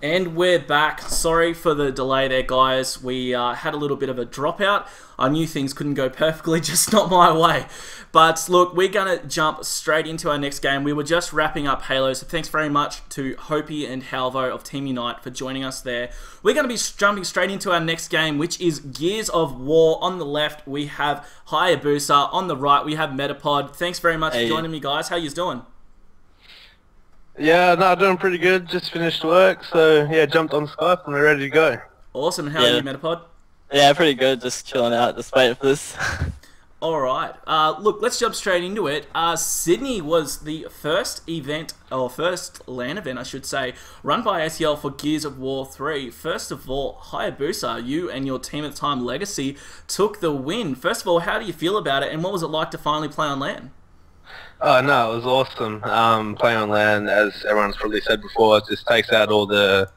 And we're back. Sorry for the delay there, guys. We had a little bit of a dropout. I knew things couldn't go perfectly, just not my way. But look, we're going to jump straight into our next game. We were just wrapping up Halo, so thanks very much to Hopi and Halvo of Team Unite for joining us there. We're going to be jumping straight into our next game, which is Gears of War. On the left, we have Hayabusa. On the right, we have Metapod. Thanks very much for joining me, guys. How you doing? Yeah, no, doing pretty good. Just finished work, so yeah, jumped on Skype and we're ready to go. Awesome. How are you, Metapod? Yeah, pretty good. Just chilling out, just waiting for this. All right. Look, let's jump straight into it. Sydney was the first event, or first LAN event, I should say, run by ACL for Gears of War 3. First of all, Hayabusa, you and your team at the time, Legacy, took the win. First of all, how do you feel about it, and what was it like to finally play on LAN? Oh no, it was awesome. Playing on LAN, as everyone's probably said before, it just takes out all the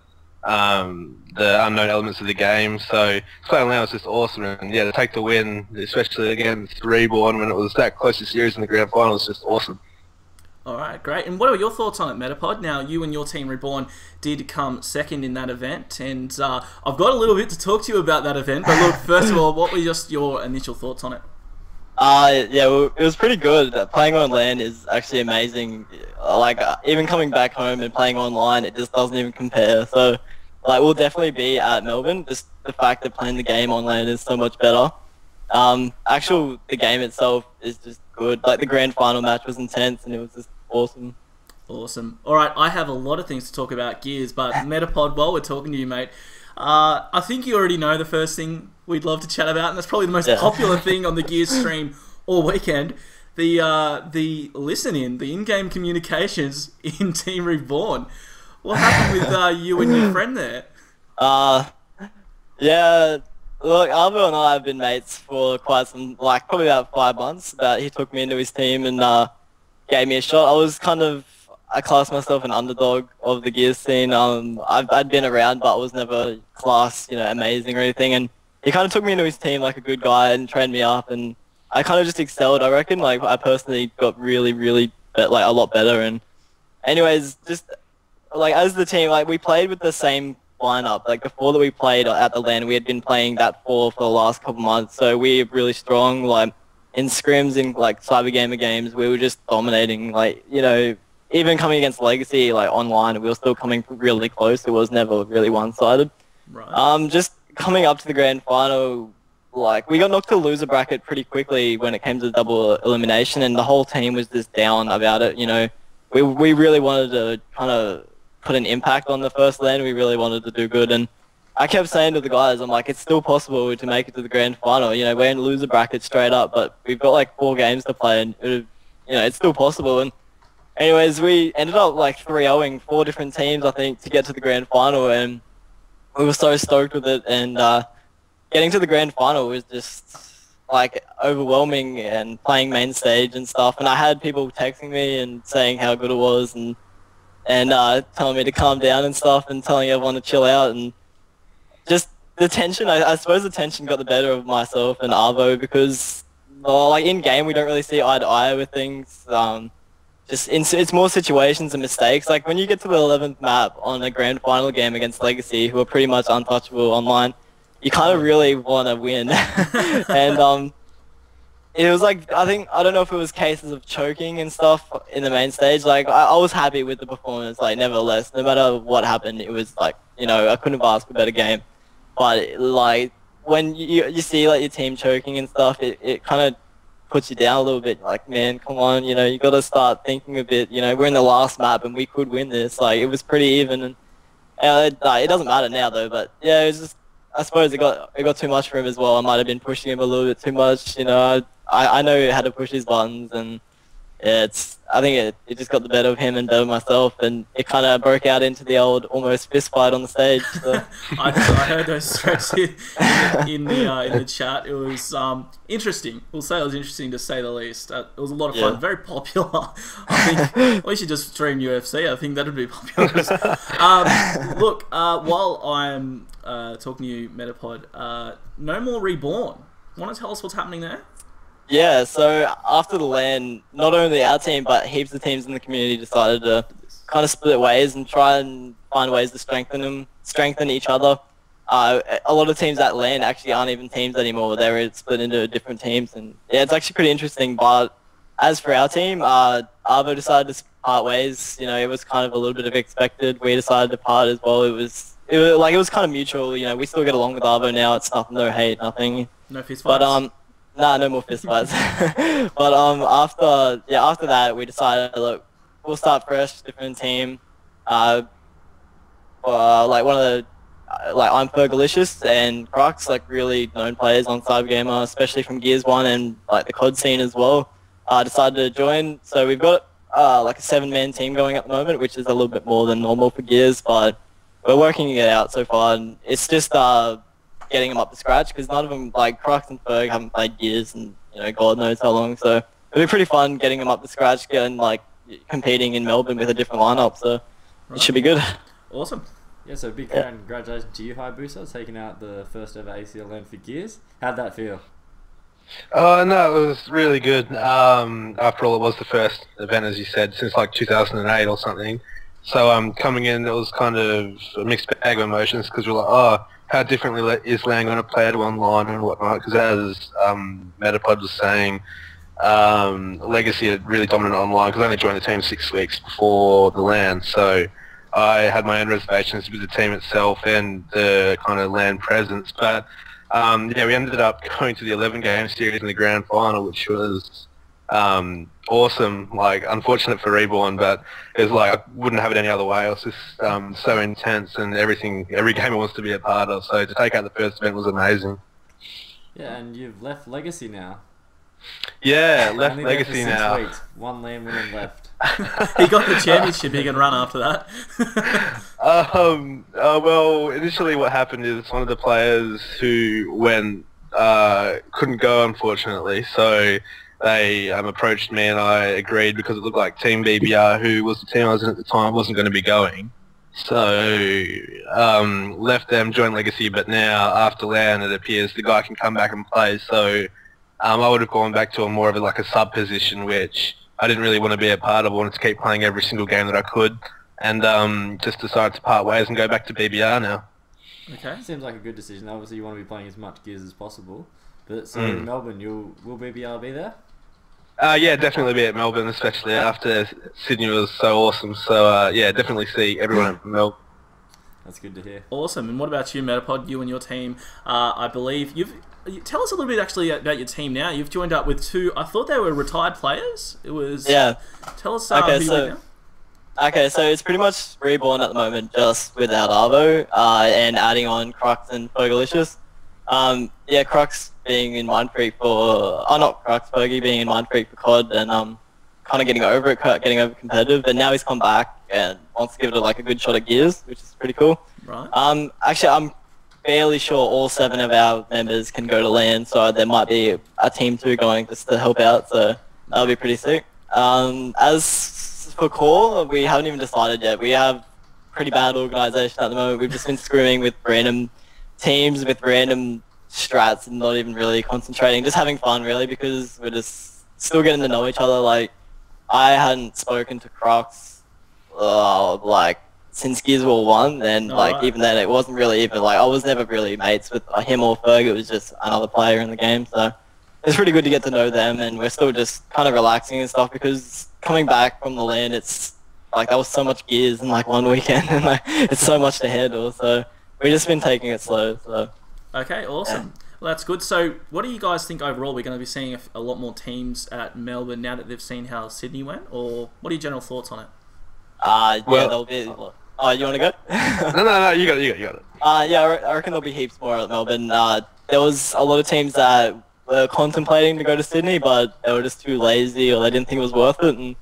unknown elements of the game. So playing on LAN was just awesome, and yeah, to take the win, especially against Reborn when it was that close to series in the grand final, was just awesome. All right, great. And what are your thoughts on it, Metapod? Now, you and your team, Reborn, did come second in that event, and I've got a little bit to talk to you about that event. But look, first of all, what were just your initial thoughts on it? Yeah, well, it was pretty good. Playing on LAN is actually amazing. Like, even coming back home and playing online, it just doesn't even compare. So, like, we'll definitely be at Melbourne. Just the fact that playing the game on LAN is so much better. The game itself is just good. Like, the grand final match was intense and it was just awesome. Awesome. All right, I have a lot of things to talk about Gears, but Metapod, while we're talking to you, mate, I think you already know the first thing we'd love to chat about, and that's probably the most popular thing on the Gears stream all weekend. The listen-in, the in-game communications in Team Reborn. What happened with you and your friend there? Yeah, look, Arvo and I have been mates for quite some, like, probably about 5 months. He took me into his team and gave me a shot. I class myself an underdog of the Gears scene. I'd been around, but I was never classed, amazing or anything. And he kind of took me into his team like a good guy and trained me up, and I kind of just excelled. I reckon, like, I personally got really, really, a lot better. And anyways, just like as the team, like we played with the same lineup. Like before that we played at the LAN, we had been playing that for the last couple months. So we were really strong. Like in scrims, in like Cyber Gamer games, we were just dominating. Like even coming against Legacy, like online, we were still coming really close. It was never really one-sided. Right. Just coming up to the grand final, like we got knocked to the loser bracket pretty quickly when it came to the double elimination, and the whole team was just down about it. We really wanted to kind of put an impact on the first LAN. We really wanted to do good, and I kept saying to the guys, I'm like, it's still possible to make it to the grand final. We're in loser bracket straight up, but we've got like 4 games to play, and it's still possible. And anyways, we ended up like 3-0ing 4 different teams, I think, to get to the grand final, and we were so stoked with it. And getting to the grand final was just like overwhelming, and playing main stage and stuff. And I had people texting me and saying how good it was, and telling me to calm down and stuff, and telling everyone to chill out. And just the tension, I suppose the tension got the better of myself and Arvo, because like in game we don't really see eye to eye with things. It's more situations and mistakes. Like when you get to the 11th map on a grand final game against Legacy, who are pretty much untouchable online, you kind of really want to win. And it was like, I don't know if it was cases of choking and stuff in the main stage. Like I was happy with the performance. Like nevertheless, no matter what happened, it was like I couldn't have asked for a better game. But like when you see like your team choking and stuff, it kind of puts you down a little bit. Like, man, come on, you got to start thinking a bit. We're in the last map and we could win this. Like it was pretty even, and it doesn't matter now though. But yeah, it was just, I suppose it got too much for him as well. I might have been pushing him a little bit too much. I know how to push his buttons, and I think it just got the better of him and better of myself, and it kind of broke out into the old almost fist fight on the stage. So. I heard those threats in the chat. It was interesting. We'll say it was interesting to say the least. It was a lot of fun. Very popular. I think we should just stream UFC. I think that'd be popular. Look, while I'm talking to you, Metapod, no more Reborn. Want to tell us what's happening there? Yeah, so after the LAN, not only our team, but heaps of teams in the community decided to kind of split ways and try and find ways to strengthen each other. A lot of teams at LAN actually aren't even teams anymore. They're split into different teams, and yeah, it's actually pretty interesting. But as for our team, Arvo decided to part ways. You know, it was kind of a little bit of expected. We decided to part as well. It was kind of mutual. You know, we still get along with Arvo now. It's nothing, no hate, nothing. No fist fights. But no more fist fights. But after that, we decided, look, we'll start fresh, different team. Like one of the I'm Fergalicious and Crux, like really known players on Cybergamer, especially from Gears 1 and like the COD scene as well, decided to join. So we've got like a 7-man team going at the moment, which is a little bit more than normal for Gears, but we're working it out so far. And it's just getting them up to scratch, because none of them, like Crux and Ferg, haven't played Gears and, you know, God knows how long. So it'll be pretty fun getting them up to scratch, getting like competing in Melbourne with a different lineup. So it should be good. Awesome. Yeah, so big congratulations to you, Hayabusa, taking out the first ever ACL LAN for Gears. How'd that feel? Oh, no, it was really good. After all, it was the first event, as you said, since like 2008 or something. So coming in, it was kind of a mixed bag of emotions, because we're like, oh, how differently is LAN going to play it online and whatnot? Because as Metapod was saying, Legacy had really dominant online, because I only joined the team 6 weeks before the LAN. So I had my own reservations with the team itself and the kind of LAN presence, but yeah, we ended up going to the 11-game series in the grand final, which was awesome. Like, unfortunate for Reborn, but it was like I wouldn't have it any other way. It was just so intense, and every game it wants to be a part of. So to take out the first event was amazing. Yeah, and you've left Legacy now. Yeah, left Only Legacy there for 6 now. weeks. 1 LAN win left. He got the championship. He can run after that. Well, initially what happened is one of the players who went couldn't go, unfortunately. So they approached me, and I agreed, because it looked like Team BBR, who was the team I was in at the time, wasn't going to be going. So left them, joined Legacy, but now after LAN it appears the guy can come back and play. So I would have gone back to more of a sub position, which I didn't really want to be a part of. I wanted to keep playing every single game that I could, and just decided to part ways and go back to BBR now. Okay. Seems like a good decision. Obviously, you want to be playing as much Gears as possible. But so in Melbourne, will BBR be there? Yeah, definitely be at Melbourne, especially after Sydney was so awesome. So yeah, definitely see everyone at Melbourne. That's good to hear. Awesome. And what about you, Metapod? You and your team, I believe tell us a little bit actually about your team now. You've joined up with 2. I thought they were retired players. It was Tell us okay, who you were now. Okay, so it's pretty much Reborn at the moment, just without Arvo, and adding on Crux and Fergalicious. Yeah, Crux being in Mindfreak for... Oh, not Crux, Fergie being in Mindfreak for COD, and kind of getting over competitive, but now he's come back and wants to give it a good shot at Gears, which is pretty cool. Right. Actually, I'm fairly sure all 7 of our members can go to LAN, so there might be a team 2 going just to help out, so that'll be pretty sick. As for core, we haven't even decided yet. We have pretty bad organisation at the moment. We've just been screwing with random teams, with random strats, and not even really concentrating, just having fun really, because we're just still getting to know each other. Like, I hadn't spoken to Crux since Gears War 1, and even then it wasn't really even I was never really mates with him or Ferg. It was just another player in the game, so it's pretty good to get to know them, and we're still just kind of relaxing and stuff, because coming back from the LAN, it's that was so much Gears in 1 weekend, and it's so much to handle, so we've just been taking it slow. So okay, awesome. Yeah. Well, that's good. So what do you guys think overall? We're going to be seeing a lot more teams at Melbourne now that they've seen how Sydney went, or what are your general thoughts on it? Yeah, there'll be... Oh, you want to go? No, you got it. Yeah, I reckon there'll be heaps more at Melbourne. There was a lot of teams that were contemplating to go to Sydney, but they were just too lazy, or they didn't think it was worth it, and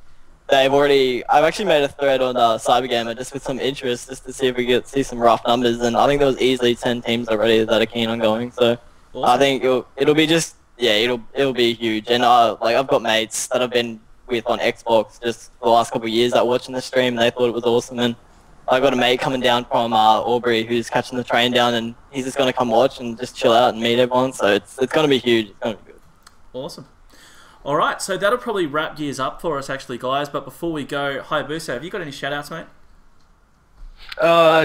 I've actually made a thread on Cybergamer just with some interest, just to see if we could see some rough numbers, and I think there was easily 10 teams already that are keen on going, so awesome. I think it'll be just, yeah, it'll be huge, and I've got mates that I've been with on Xbox just for the last couple of years that watching the stream, and they thought it was awesome, and I got a mate coming down from Albury who's catching the train down, and he's just going to come watch and just chill out and meet everyone, so it's going to be huge. It's going to be good. Awesome. All right, so that'll probably wrap Gears up for us, actually, guys. But before we go, Hayabusa, have you got any shout-outs, mate?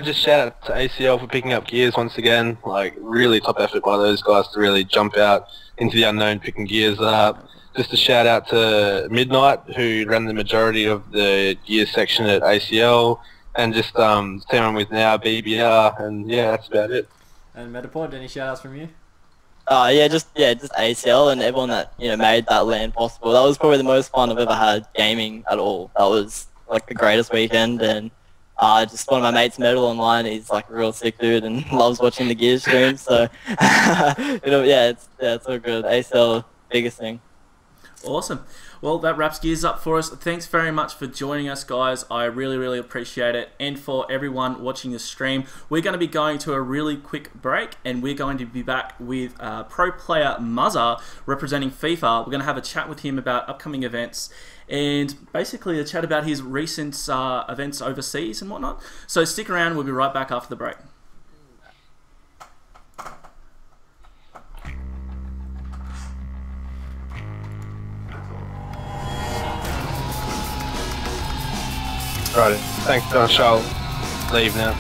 Just shout out to ACL for picking up Gears once again. Like, really top effort by those guys to really jump out into the unknown, picking Gears up. Just a shout out to Midnight, who ran the majority of the Gears section at ACL, and just team I'm with now, BBR, and yeah, that's about it. And Metapod, any shout outs from you? Just ACL and everyone that made that LAN possible. That was probably the most fun I've ever had gaming at all. That was like the greatest weekend, and just one of my mates medal online. He's like a real sick dude and loves watching the Gears stream. So it's all good. ACL, biggest thing. Awesome. Well, that wraps Gears up for us. Thanks very much for joining us, guys. I really, really appreciate it. And for everyone watching the stream, we're going to be going to a really quick break, and we're going to be back with pro player Muzza representing FIFA. We're going to have a chat with him about upcoming events and basically a chat about his recent events overseas and whatnot. So stick around. We'll be right back after the break. Right, thanks, Don. I'll leave now.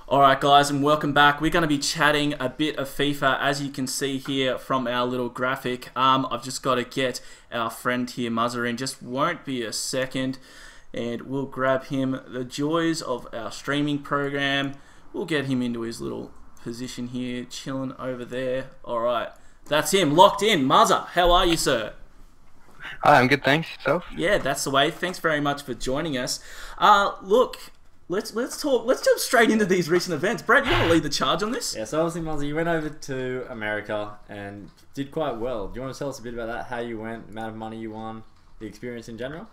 Alright guys, and welcome back. We're going to be chatting a bit of FIFA, as you can see here from our little graphic. I've just got to get our friend here, Muzza, in. Just won't be a second, and we'll grab him. The joys of our streaming program. We'll get him into his little position here, chilling over there. Alright, that's him, locked in. Muzza, how are you, sir? Hi, I'm good, thanks. Yourself? Yeah, that's the way. Thanks very much for joining us. Look, let's talk. Let's jump straight into these recent events. Brad, you want to lead the charge on this? Yeah, so obviously, Muzzy, you went over to America and did quite well. Do you want to tell us a bit about that? How you went, the amount of money you won, the experience in general?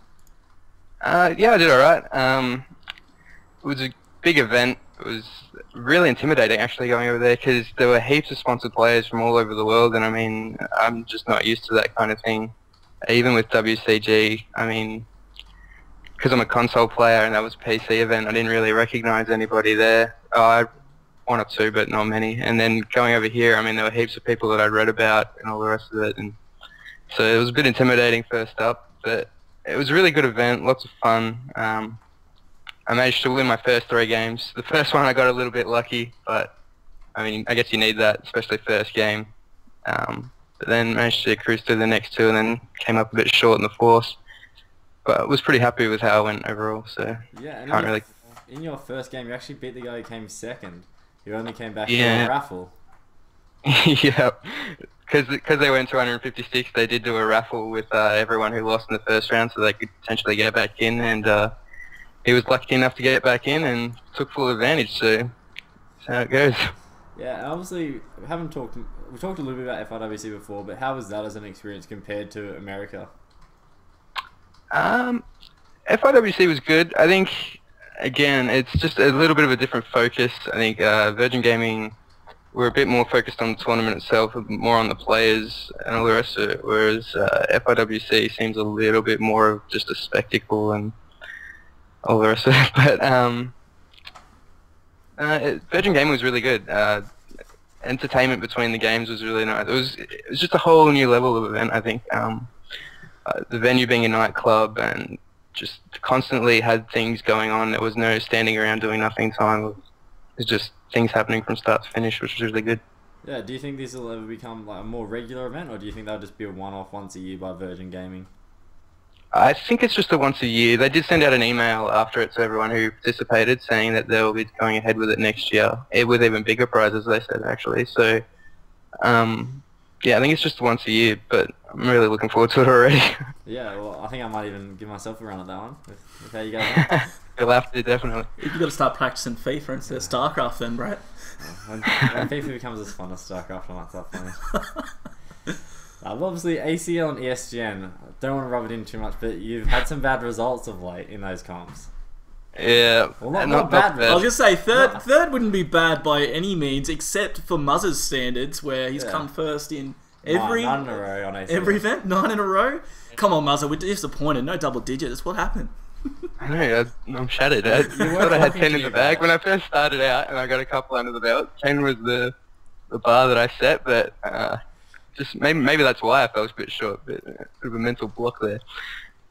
Yeah, I did alright. It was a big event. It was really intimidating actually going over there because there were heaps of sponsored players from all over the world, and I mean, I'm just not used to that kind of thing. Even with WCG, I mean, because I'm a console player and that was a PC event, I didn't really recognize anybody there. One or two, but not many. And then going over here, I mean, there were heaps of people that I'd read about and all the rest of it. And so it was a bit intimidating first up, but it was a really good event, lots of fun. I managed to win my first 3 games. The first one I got a little bit lucky, but I mean, I guess you need that, especially first game. But then managed to cruise through the next 2 and then came up a bit short in the 4th. But I was pretty happy with how I went overall, so yeah, and can't really... In your first game, you actually beat the guy who came second. You only came back Yeah. in a raffle. Yeah, because they went to 156, they did do a raffle with everyone who lost in the first round so they could potentially get back in, and he was lucky enough to get back in and took full advantage, so that's how it goes. Yeah, and obviously, we talked a little bit about FIWC before, but how was that as an experience compared to America? FIWC was good. I think, again, it's just a little bit of a different focus. I think Virgin Gaming were a bit more focused on the tournament itself, more on the players and all the rest of it, whereas FIWC seems a little bit more of just a spectacle and all the rest of it. But Virgin Gaming was really good. Entertainment between the games was really nice. It was just a whole new level of event, I think. The venue being a nightclub and just constantly had things going on. There was no standing around doing nothing time. it's just things happening from start to finish, which is really good. Yeah, do you think this will ever become like a more regular event, or do you think that'll just be a one-off once a year by Virgin Gaming? I think it's just a once a year. They did send out an email after it to everyone who participated saying that they'll be going ahead with it next year, with even bigger prizes, they said, actually. So, yeah, I think it's just once a year, but I'm really looking forward to it already. Yeah, well, I think I might even give myself a run at that one, with how you go. You'll have to, definitely. You've got to start practicing FIFA instead of StarCraft then, Brett. When FIFA becomes as fun as StarCraft, I might start playing. Well, obviously, ACL and ESGN, don't want to rub it in too much, but you've had some bad results of late in those comps. Yeah, Well, not bad. I was gonna say third wouldn't be bad by any means, except for Muzz's standards, where he's come first in every 9 in a row on ACL. every event, 9 in a row. Come on, Muzza, we're disappointed. No double digits. What happened? I know, I'm shattered. I thought I had 10 in the bag when I first started out, and I got a couple under the belt. 10 was the bar that I set, but just maybe that's why I fell a bit short, bit of a mental block there.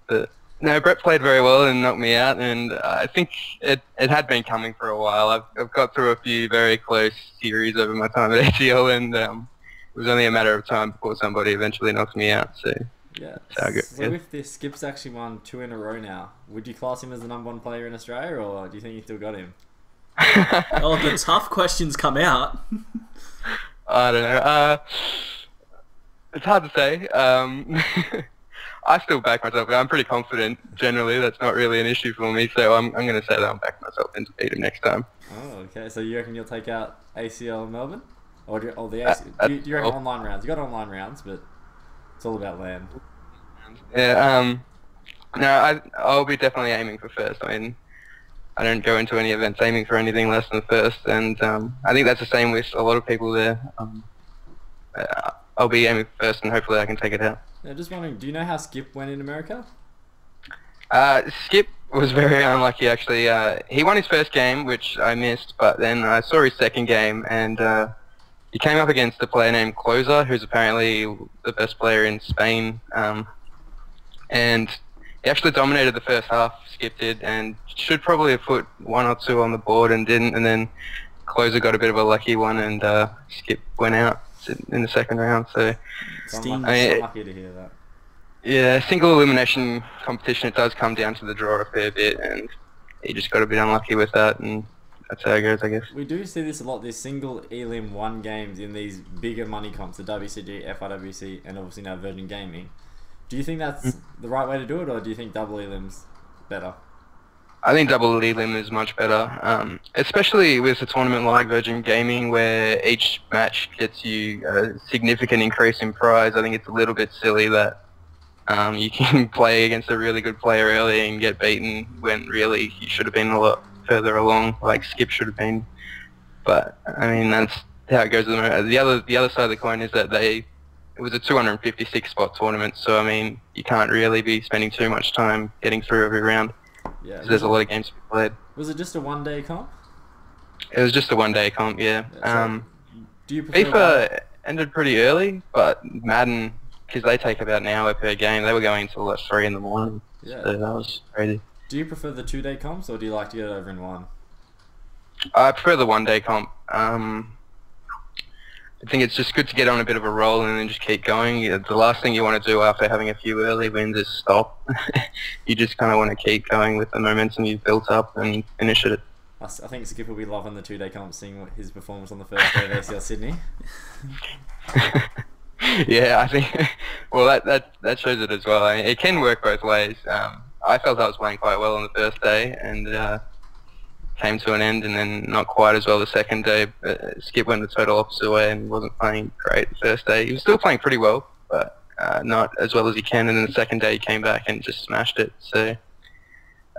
But no, Brett played very well and knocked me out, and I think it had been coming for a while. I've got through a few very close series over my time at ACL, and it was only a matter of time before somebody eventually knocked me out. So yeah. So with this, Skip's actually won 2 in a row now. Would you class him as the #1 player in Australia, or do you think you still got him? Oh, the tough questions come out. I don't know. It's hard to say. I still back myself. I'm pretty confident generally. That's not really an issue for me. So I'm going to say that I'm backing myself into beat him next time. Oh, okay. So you reckon you'll take out ACL Melbourne? Or the ACL? Do you reckon online rounds? You got online rounds, but it's all about land. Yeah. No, I'll be definitely aiming for first. I mean, I don't go into any events aiming for anything less than first, and I think that's the same with a lot of people there. I'll be aiming first, and hopefully I can take it out. Yeah, just wondering, do you know how Skip went in America? Skip was very unlucky, actually. He won his first game, which I missed, but then I saw his second game, and he came up against a player named Closer, who's apparently the best player in Spain, and he actually dominated the first half, Skip did, and should probably have put 1 or 2 on the board and didn't, and then Closer got a bit of a lucky one, and Skip went out in the second round. So I'm lucky to hear that. Yeah, single elimination competition, it does come down to the draw a fair bit, and he just got a bit unlucky with that, and that's how it goes, I guess. We do see this a lot, these single elim 1 games in these bigger money comps, the WCG, FIWC, and obviously now Virgin Gaming. Do you think that's the right way to do it, or do you think double elim's better? I think double elim is much better, especially with a tournament like Virgin Gaming where each match gets you a significant increase in prize. I think it's a little bit silly that you can play against a really good player early and get beaten when really you should have been a lot further along, like Skip should have been. But I mean, that's how it goes. The other side of the coin is that it was a 256 spot tournament, so I mean, you can't really be spending too much time getting through every round. Yeah, there's a lot of games to be played. Was it just a 1-day comp? It was just a 1-day comp, yeah. So do you prefer FIFA ended pretty early, but Madden, because they take about an hour per game, they were going until like 3 in the morning. Yeah. So that was crazy. Do you prefer the 2-day comps, or do you like to get it over in one? I prefer the 1-day comp. I think it's just good to get on a bit of a roll and then just keep going. The last thing you want to do after having a few early wins is stop. You just kind of want to keep going with the momentum you've built up and finish it. I think Skip will be loving the 2-day comp, seeing his performance on the first day of ACL Sydney. Yeah, I think. Well, that shows it as well. I mean, it can work both ways. I felt I was playing quite well on the first day, and came to an end, and then not quite as well the second day. But Skip went the total opposite way and wasn't playing great the first day. He was still playing pretty well, but not as well as he can. And then the second day he came back and just smashed it. So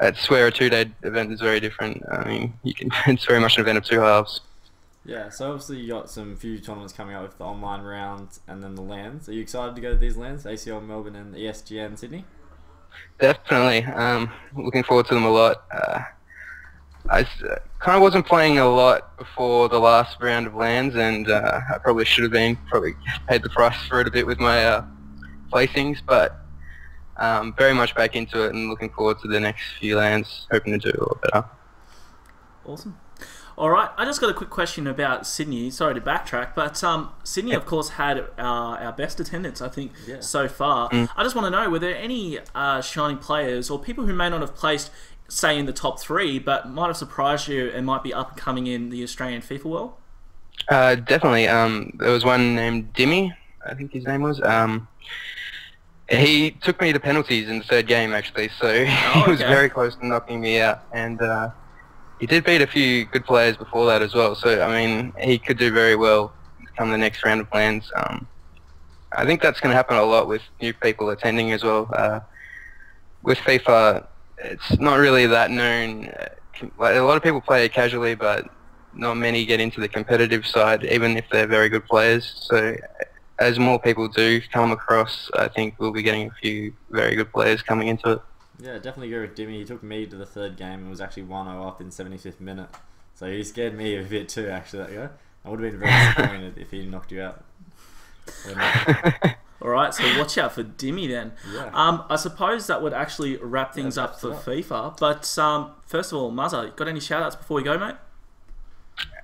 it's where a 2-day event is very different. I mean, it's very much an event of 2 halves. Yeah, so obviously you got some few tournaments coming up with the online rounds and then the LANs. Are you excited to go to these LANs, ACL Melbourne and ESGN Sydney? Definitely. Looking forward to them a lot. I kind of wasn't playing a lot before the last round of LANs, and I probably should have been. Probably paid the price for it a bit with my placings, but very much back into it and looking forward to the next few LANs, hoping to do a lot better. Awesome. All right, I just got a quick question about Sydney. Sorry to backtrack, but Sydney, of course, had our best attendance, I think, so far. I just want to know, were there any shining players or people who may not have placed, say, in the top 3, but might have surprised you and might be up and coming in the Australian FIFA world? Definitely. There was one named Dimmy, I think his name was. He took me to penalties in the 3rd game, actually, so he was very close to knocking me out. And he did beat a few good players before that as well, so, I mean, he could do very well come the next round of plans. I think that's going to happen a lot with new people attending as well. With FIFA, it's not really that known. Like, a lot of people play it casually, but not many get into the competitive side, even if they're very good players. So as more people do come across, I think we'll be getting a few very good players coming into it. Yeah, definitely agree with Dimmy. He took me to the 3rd game and was actually 1-0 up in 75th minute. So he scared me a bit too, actually, that guy. I would have been very disappointed if he knocked you out. Alright, so watch out for Dimmy then. Yeah. I suppose that would actually wrap things up for FIFA. But first of all, Muzza, got any shout-outs before we go, mate?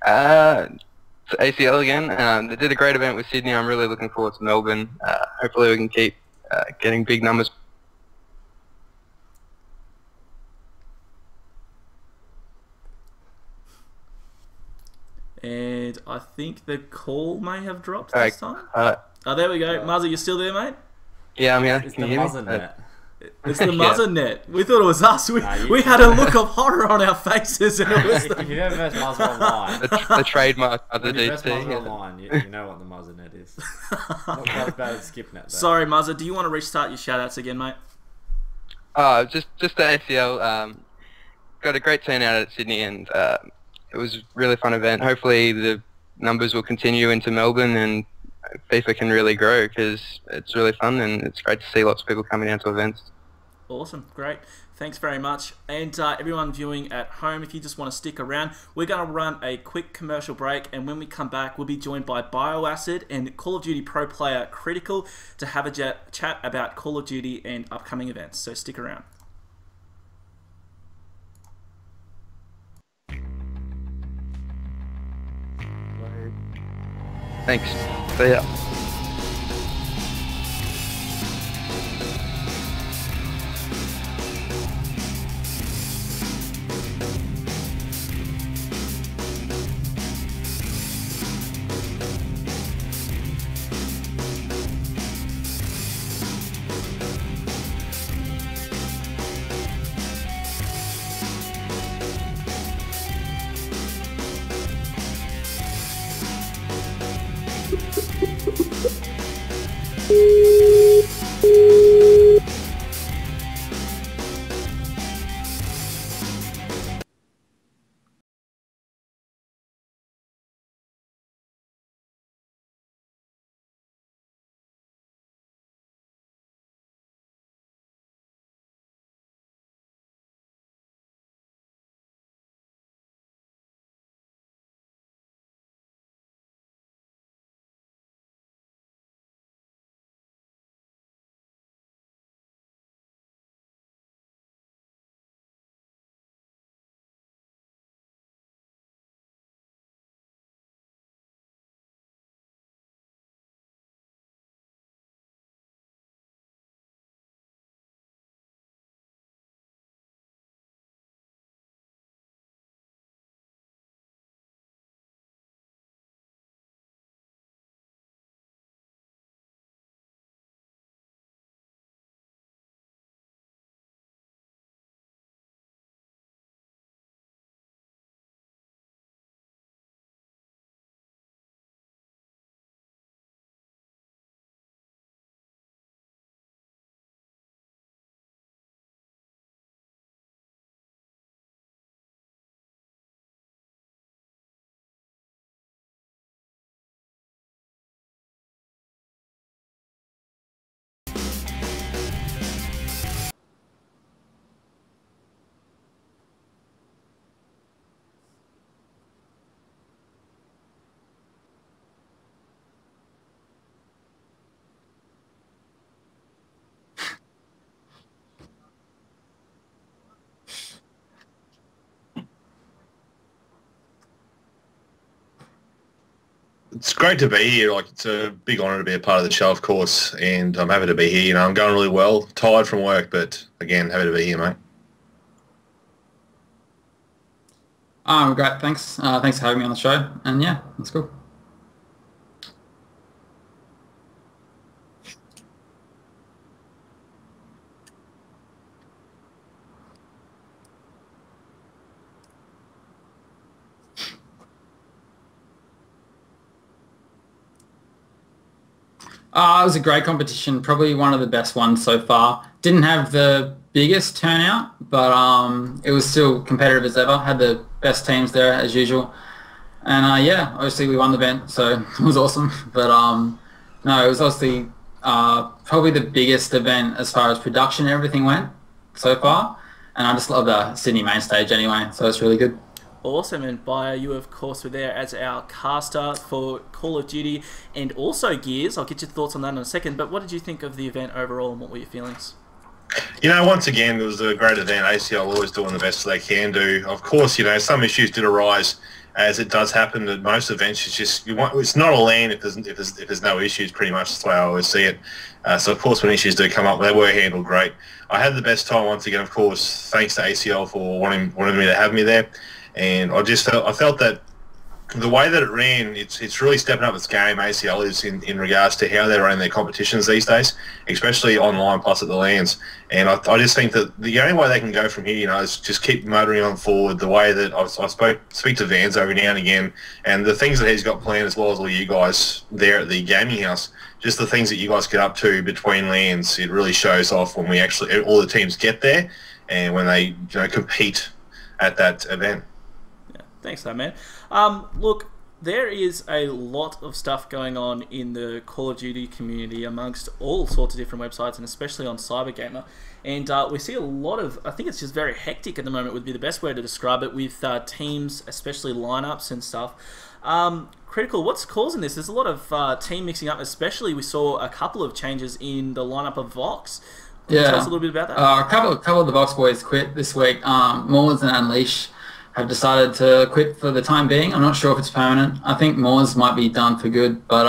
To ACL again. They did a great event with Sydney. I'm really looking forward to Melbourne. Hopefully we can keep getting big numbers. And I think the call may have dropped this time. Oh, there we go. Muzza, you still there, mate? Yeah, I'm here. It's Can the you hear me? Muzza net. It's the Muzza net. We thought it was us. We had a look of horror on our faces. And it was If you've ever pressed Muzza online, the trademark of the when you press Muzza DC. online, you know what the Muzza net is. Not quite as bad as Skip net, though. Sorry, Muzza. Do you want to restart your shout-outs again, mate? Just the ACL. Got a great turnout at Sydney, and it was a really fun event. Hopefully the numbers will continue into Melbourne and FIFA can really grow, because it's really fun and it's great to see lots of people coming down to events. Awesome, great. Thanks very much. And everyone viewing at home, if you just want to stick around, we're going to run a quick commercial break, and when we come back, we'll be joined by Bioacid and Call of Duty Pro Player Critical to have a chat about Call of Duty and upcoming events. So stick around. Thanks. See ya. It's great to be here. Like, it's a big honour to be a part of the show, of course, and I'm happy to be here. You know, I'm going really well. Tired from work, but again, happy to be here, mate. Great. Thanks. Thanks for having me on the show. And yeah, that's cool. It was a great competition, probably one of the best ones so far. Didn't have the biggest turnout, but it was still competitive as ever. Had the best teams there as usual. And yeah, obviously we won the event, so it was awesome. But no, it was obviously probably the biggest event as far as production and everything went so far. And I just love the Sydney main stage anyway, so it's really good. Awesome, and Bayer, you of course were there as our caster for Call of Duty and also Gears. I'll get your thoughts on that in a second, but what did you think of the event overall and what were your feelings? You know, once again, it was a great event. ACL always doing the best they can do. Of course, you know, some issues did arise, as it does happen at most events. It's just, it's not a LAN if there's no issues, pretty much. That's the way I always see it. So, of course, when issues do come up, they were handled great. I had the best time once again, of course, thanks to ACL for wanting me to have me there. And I felt that the way that it ran, it's really stepping up its game. ACL is in regards to how they're running their competitions these days, especially online plus at the LANs. And I just think that the only way they can go from here, you know, is just keep motoring on forward. The way that I speak to Vans every now and again, and the things that he's got planned, as well as all you guys there at the gaming house, just the things that you guys get up to between LANs, it really shows off when we actually all the teams get there and when they compete at that event. Thanks, though, man. Look, there is a lot of stuff going on in the Call of Duty community amongst all sorts of different websites and especially on CyberGamer. And we see a lot of, I think it's just very hectic at the moment would be the best way to describe it, with teams, especially lineups and stuff. Critical, what's causing this? There's a lot of team mixing up, especially we saw a couple of changes in the lineup of Vox. Can you tell us a little bit about that? A couple of the Vox boys quit this week. Moors and Unleash have decided to quit for the time being. I'm not sure if it's permanent. I think Moors might be done for good, but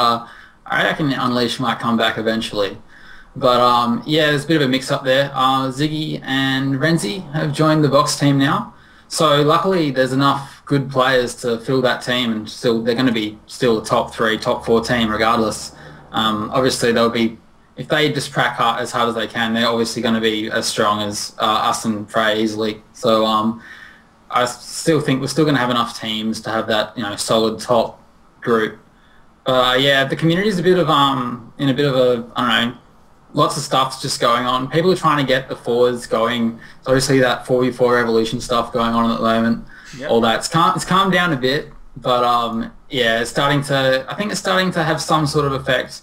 I reckon Unleash might come back eventually. But yeah, there's a bit of a mix-up there. Ziggy and Renzi have joined the Vox team now. So luckily there's enough good players to fill that team, and they're going to be still a top 3, top 4 team regardless. Obviously they'll be, if they just crack as hard as they can, they're obviously going to be as strong as us and Frey easily. So I still think we're still going to have enough teams to have that, solid top group. Yeah, the community is in a bit of a, I don't know, lots of stuff's just going on. People are trying to get the forwards going. So obviously that 4v4 evolution stuff going on at the moment. Yep. All that. It's calmed down a bit, but yeah, I think it's starting to have some sort of effect.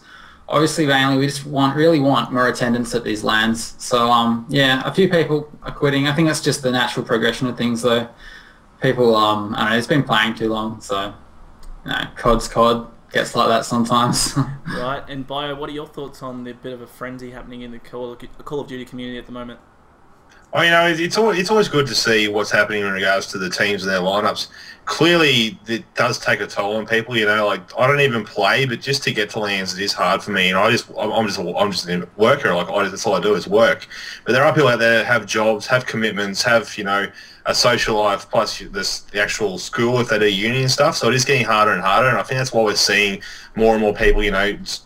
Obviously, mainly we just really want more attendance at these LANs. So yeah, a few people are quitting. I think that's just the natural progression of things, though. People, I don't know, it's been playing too long, so COD's COD gets like that sometimes. Right, and Bio, what are your thoughts on the bit of a frenzy happening in the Call of Duty community at the moment? Well, it's always good to see what's happening in regards to the teams and their lineups. Clearly, it does take a toll on people. Like I don't even play, but just to get to LANs, it is hard for me. And I'm just a worker. Like that's all I do is work. But there are people out there that have jobs, have commitments, have a social life plus the actual school if they do uni and stuff. So it is getting harder and harder. And I think that's why we're seeing more and more people,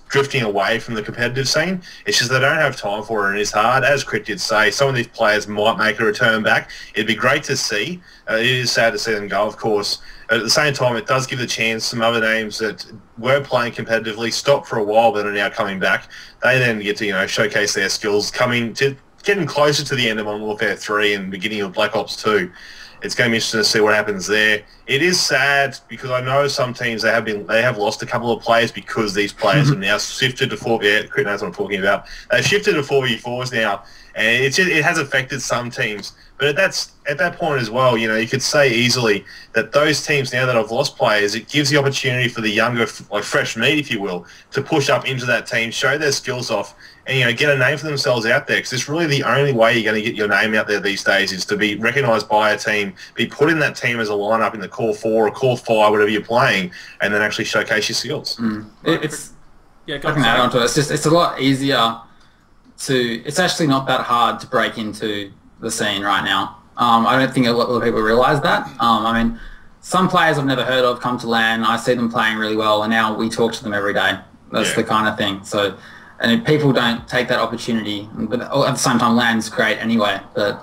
drifting away from the competitive scene. It's just they don't have time for it, and it's hard. As Crit did say, some of these players might make a return back. It'd be great to see. It is sad to see them go, of course. But at the same time, it does give the chance some other names that were playing competitively, stopped for a while, but are now coming back. They then get to, showcase their skills, getting closer to the end of Modern Warfare 3 and beginning of Black Ops 2. It's going to be interesting to see what happens there. It is sad because I know some teams they have lost a couple of players because these players have now shifted to 4. Yeah, Crit knows what I'm talking about. They've shifted to 4v4s now, and it has affected some teams. But at that point as well, you know, you could say easily that those teams now that have lost players, it gives the opportunity for the younger, like fresh meat, if you will, to push up into that team, show their skills off, and, you know, get a name for themselves out there. Because it's really the only way you're going to get your name out there these days is to be recognised by a team, be put in that team as a lineup in the core 4 or core 5, whatever you're playing, and then actually showcase your skills. I can add on to it. It's a lot easier it's actually not that hard to break into the scene right now. I don't think a lot of people realise that. I mean, some players I've never heard of come to LAN. I see them playing really well, and now we talk to them every day. That's the kind of thing. So, and if people don't take that opportunity, but at the same time, LAN's great anyway. But,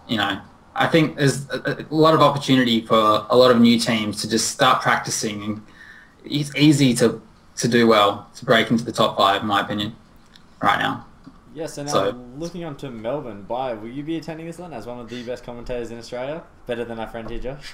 you know, I think there's a lot of opportunity for a lot of new teams to just start practicing, and it's easy to do well, to break into the top 5, in my opinion, right now. Yes, and now looking on to Melbourne, will you be attending this one as one of the best commentators in Australia? Better than our friend here, Josh?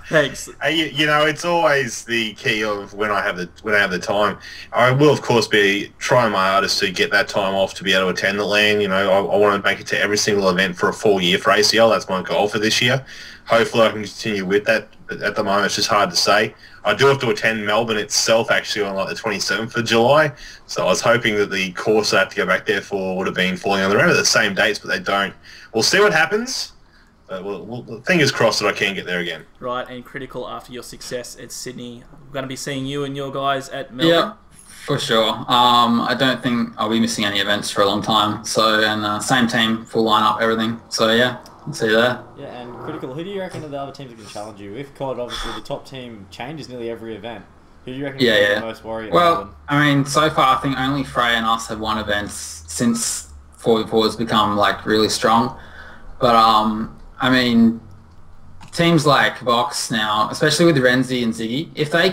Thanks. You know, it's always the key of when I have the time. I will, of course, be trying my hardest to get that time off to be able to attend the LAN. You know, I want to make it to every single event for a full year for ACL. That's my goal for this year. Hopefully I can continue with that, but at the moment it's just hard to say. I do have to attend Melbourne itself actually on like the 27th of July, so I was hoping that the course I have to go back there for would have been falling on the same dates, but they don't. We'll see what happens. We'll fingers crossed that I can get there again. Right, and critical after your success at Sydney. We're going to be seeing you and your guys at Melbourne. Yeah, for sure. I don't think I'll be missing any events for a long time. So, and same team, full lineup, everything. So yeah, I'll see you there. Yeah, and critical. Who do you reckon are the other teams that can challenge you? If COD, obviously the top team changes nearly every event. Who do you reckon is the most worrying? Well, I mean, so far I think only Frey and us have won events since 4v4 has become like really strong. But I mean, teams like Vox now, especially with Renzi and Ziggy, if they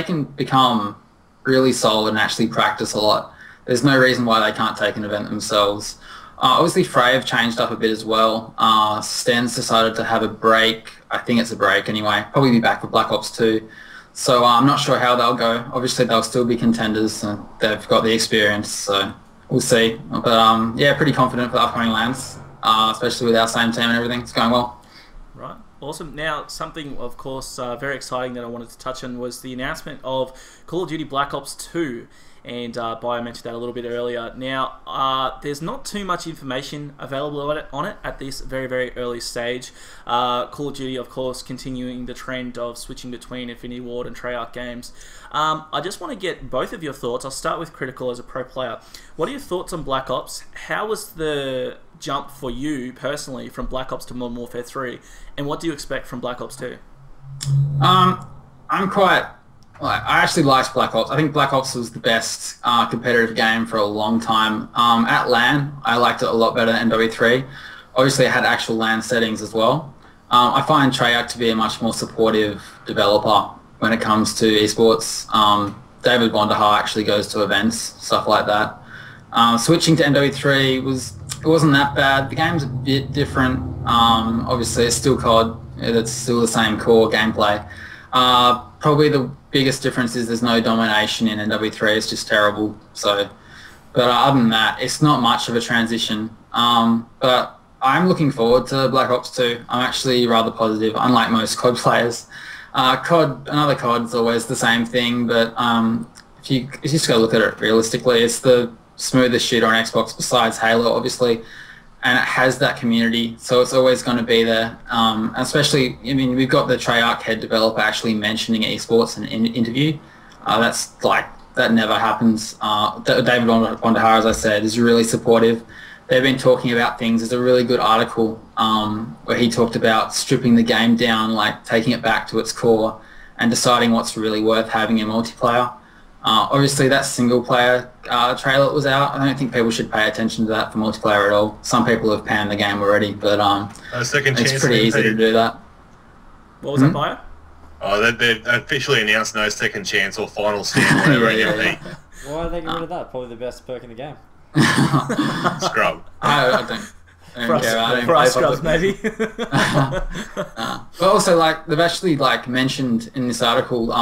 can become really solid and actually practice a lot, there's no reason why they can't take an event themselves. Obviously, Frey have changed up a bit as well. Sten's decided to have a break. I think it's a break anyway. Probably be back for Black Ops 2. So I'm not sure how they'll go. Obviously, they'll still be contenders. They've got the experience, so we'll see. But yeah, pretty confident for the upcoming LANs, especially with our same team and everything. It's going well. Right. Awesome. Now, something, of course, very exciting that I wanted to touch on was the announcement of Call of Duty Black Ops 2. And Bio mentioned that a little bit earlier. Now, there's not too much information available on it at this very, very early stage. Call of Duty, of course, continuing the trend of switching between Infinity Ward and Treyarch games. I just want to get both of your thoughts. I'll start with Critical as a pro player. What are your thoughts on Black Ops? How was the jump for you, personally, from Black Ops to Modern Warfare 3? And what do you expect from Black Ops 2? I actually liked Black Ops. I think Black Ops was the best competitive game for a long time. At LAN, I liked it a lot better than MW3. Obviously, it had actual LAN settings as well. I find Treyarch to be a much more supportive developer when it comes to esports. David Wonderhar actually goes to events, stuff like that. Switching to MW3 it wasn't that bad. The game's a bit different. Obviously, it's still COD. It's still the same core gameplay. Probably the biggest difference is there's no domination in MW3. It's just terrible. So, but other than that, it's not much of a transition. But I'm looking forward to Black Ops 2. I'm actually rather positive, unlike most COD players. Another COD is always the same thing, but if you just go look at it realistically, it's the smoothest shooter on Xbox besides Halo, obviously. And it has that community, so it's always going to be there. Especially, I mean, we've got the Treyarch head developer actually mentioning esports in an interview. That never happens. David Wonderhar, as I said, is really supportive. They've been talking about things. There's a really good article where he talked about stripping the game down, like taking it back to its core and deciding what's really worth having in multiplayer. Obviously, that single-player trailer that was out, I don't think people should pay attention to that for multiplayer at all. Some people have panned the game already, but it's pretty easy to do that. What was that, Bio? Oh, they've officially announced no second chance or final stand, whatever it may be. Why are they getting rid of that? Probably the best perk in the game. Scrub. I don't care. For us scrubs, maybe. But also, they've actually mentioned in this article,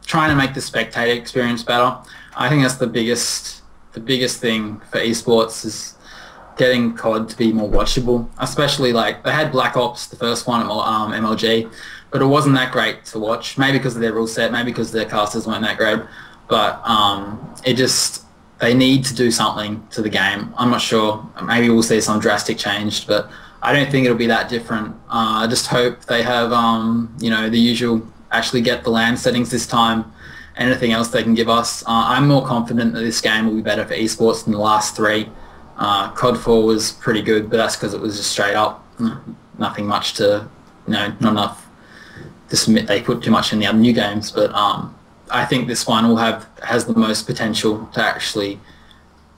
trying to make the spectator experience better. I think that's the biggest thing for esports is getting COD to be more watchable, especially like they had Black Ops, the first one, MLG, but it wasn't that great to watch. Maybe because of their rule set, maybe because their casters weren't that great, but it just they need to do something to the game. I'm not sure. Maybe we'll see some drastic change, but I don't think it'll be that different. I just hope they have the usual, actually get the LAN settings this time. Anything else they can give us. I'm more confident that this game will be better for esports than the last three. COD 4 was pretty good, but that's because it was just straight up. Nothing much to, not enough to submit. They put too much in the other new games, but I think this one has the most potential to actually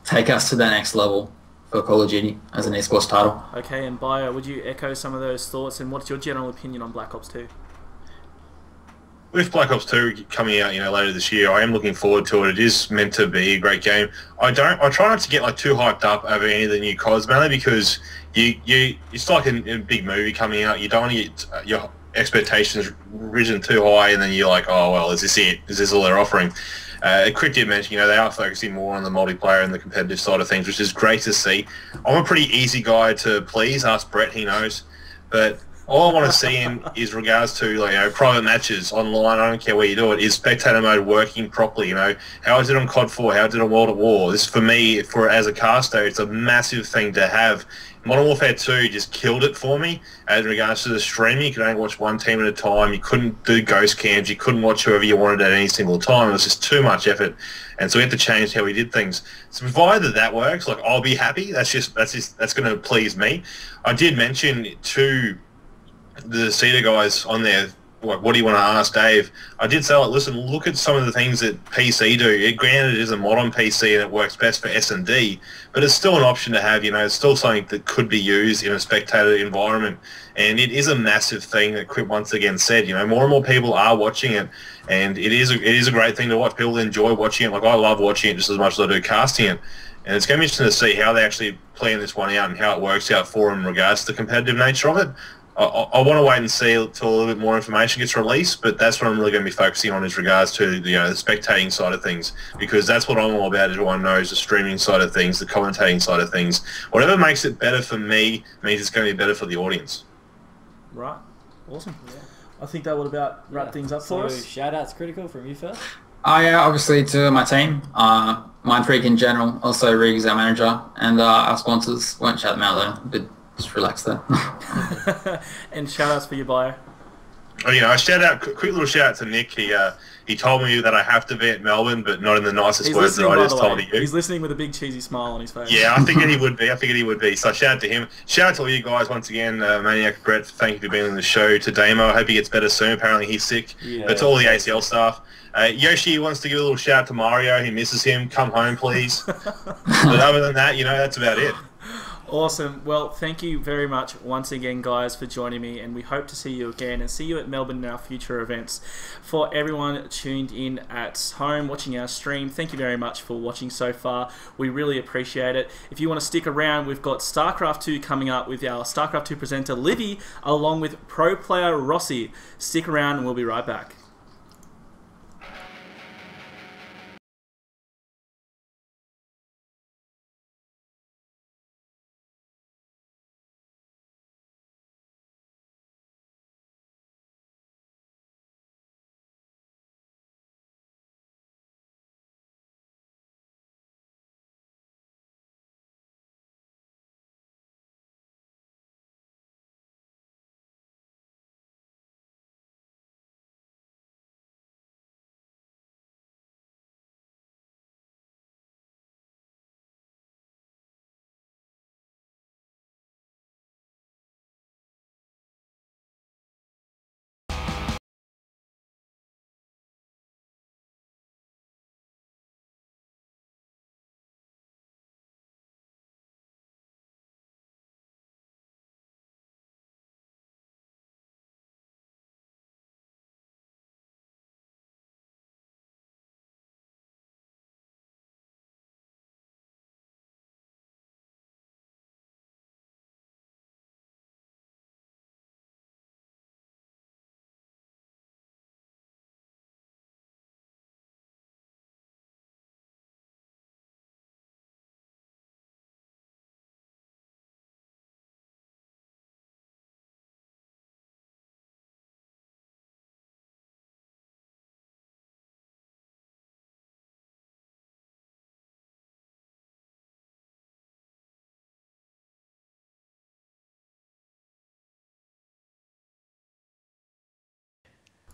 take us to the next level for Call of Duty as an esports title. Okay, and Bio, would you echo some of those thoughts, and what's your general opinion on Black Ops 2? With Black Ops 2 coming out, later this year, I am looking forward to it. It is meant to be a great game. I try not to get too hyped up over any of the new CODs, mainly because it's like a big movie coming out. You don't want to get your expectations risen too high, and then you're like, oh well, is this it? Is this all they're offering? Crit did mention, they are focusing more on the multiplayer and the competitive side of things, which is great to see. I'm a pretty easy guy to please. Ask Brett, he knows, but all I want to see in is regards to private matches online. I don't care where you do it. Is spectator mode working properly? How is it on COD 4? How is it on World at War? This for me, as a caster, it's a massive thing to have. Modern Warfare 2 just killed it for me as regards to the streaming. You could only watch one team at a time. You couldn't do ghost cams. You couldn't watch whoever you wanted at any single time. It was just too much effort, and so we had to change how we did things. So provided that works, I'll be happy. That's going to please me. I did mention to the Cedar guys on there, what do you want to ask Dave? I did say, listen, look at some of the things that PC do. Granted, it is a modern PC and it works best for S&D, but it's still an option to have. It's still something that could be used in a spectator environment, and it is a massive thing that Quip once again said. More and more people are watching it, and it is a great thing to watch. People enjoy watching it. I love watching it just as much as I do casting it. And it's going to be interesting to see how they actually plan this one out and how it works out for them in regards to the competitive nature of it. I want to wait and see till a little bit more information gets released, but that's what I'm really going to be focusing on, is regards to the spectating side of things, because that's what I'm all about. Everyone knows the streaming side of things, the commentating side of things. Whatever makes it better for me means it's going to be better for the audience. Right. Awesome. Yeah. I think that would about wrap things up for us. Shout-outs critical from you first. Yeah, obviously to my team, Mindfreak in general, also Riggs, our manager, and our sponsors. Won't shout them out though, but just relax there. And shout-outs for your Bio. Quick little shout out to Nick. He told me that I have to be at Melbourne, but not in the nicest words that I just told you. He's listening with a big cheesy smile on his face. Yeah, I figured he would be. So shout out to him. Shout out to all you guys once again. Maniac, Brett, thank you for being on the show. To Damo, I hope he gets better soon. Apparently he's sick. Yeah. But to all the ACL staff. Yoshi wants to give a little shout out to Mario. He misses him. Come home, please. But other than that, that's about it. Awesome. Well, thank you very much once again, guys, for joining me, and we hope to see you again and see you at Melbourne in our future events. For everyone tuned in at home watching our stream, thank you very much for watching so far. We really appreciate it. If you want to stick around, we've got StarCraft 2 coming up with our StarCraft 2 presenter, Livy, along with pro player Rossi. Stick around and we'll be right back.